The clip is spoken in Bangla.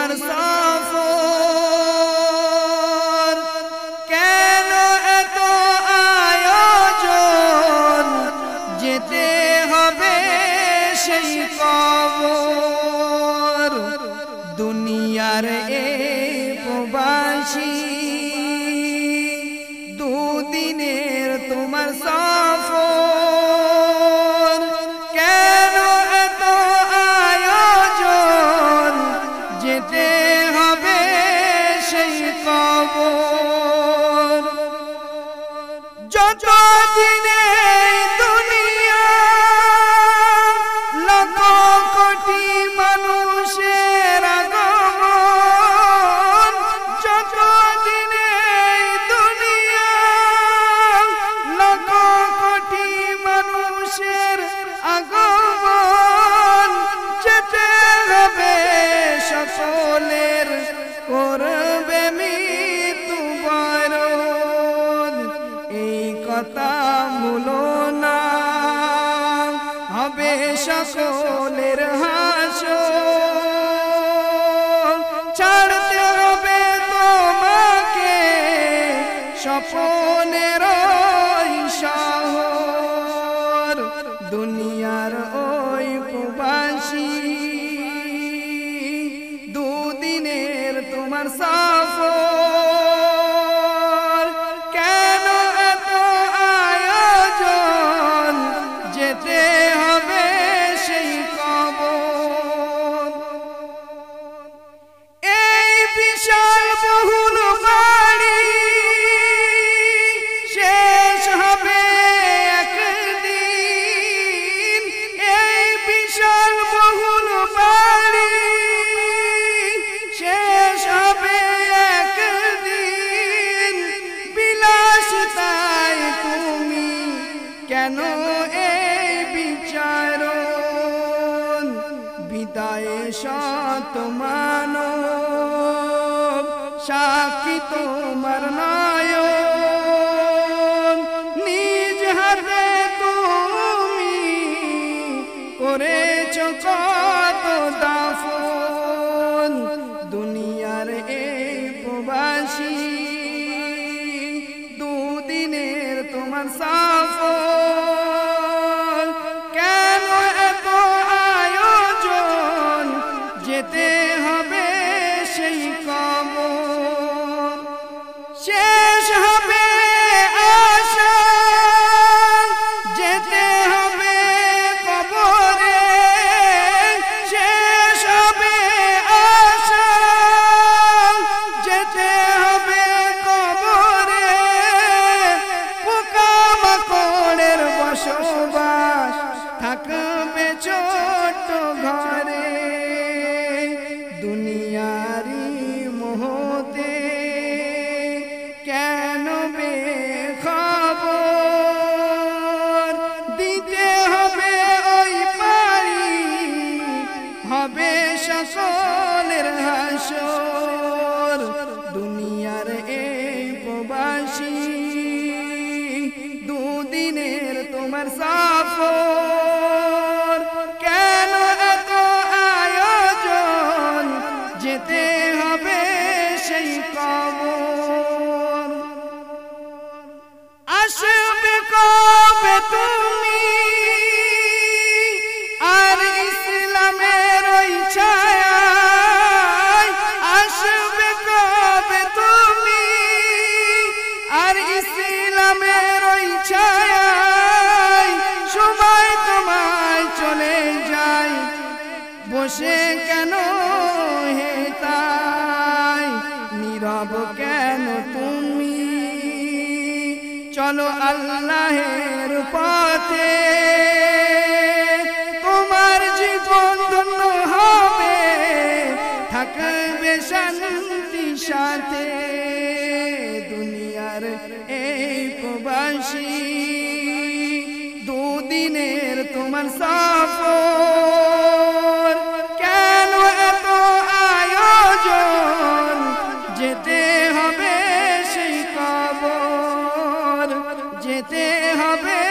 তোমার সফর কেন এত আয়োজন যেতে হবে সেই কবর দুনিয়ার এই প্রবাসী দুদিনের তোমার সফর কেন এত আয়োজন যেতে হবে সেই কবর যত দিনে দুনিয়া লক্ষ কোটি মানুষের আগমন যত দিনে দুনিয়া লক্ষ কোটি মানুষের আগমন যেতে হবে সকলের করবে মৃত্যু বরণ এই কথা ভুলো না হবে সকলের হাসর ছাড়তে হবে তোমাকে স্বপ্নের শহর দুনিয়ার ওই প্রবাসী দুদিনের তোমার সফর কেন এত আয়োজন যেতে হবে সেই কবর এই বিশাল বহুল বাড়ি শেষ হবে একদিন এই বিশাল বহুল বাড়ি শেষ হবে একদিন বিলাসিতায় তুমি কেন এই বিচারণ বিদায়ে শত মানব সাক্ষী তোমার নয়ন নিজ হাতে তুমি করেছ কত দাফন দুনিয়ার এই প্রবাসী দুদিনের তোমার সফর কেন এত আয়োজন যেতে হবে সেই কবর শেষ হবে আশা যেতে হবে কবরে শেষ হবে আশা যেতে হবে কবরে পোকামাকড়ের বসবাস থাকবে ছোট্ট ঘরে দুনিয়ারি মোহতে কেন বেখবর দিতে হবে ওই পারি হবে সকলের হাসর দুনিয়ার এই প্রবাসী দুদিনের তোমার সফর কেন এত আয়োজন যেতে হবে সেই কবর আসবে কবে তুমি আর ইসলামের ওই ছায়ায় আসবে কবে তুমি আর ইসলামের ওই ছায়ায় সময় তোমায় চলে যায় বসে কেন হে তাই নীরব কেন তুমি চলো আল্লাহের পথে তোমার জীবন ধন্য হবে থাকবে শান্তি সাথে দুনিয়ার এই প্রবাসী দুদিনের তোমার সফর কেন এত আয়োজন যেতে হবে সেই কবর যেতে হবে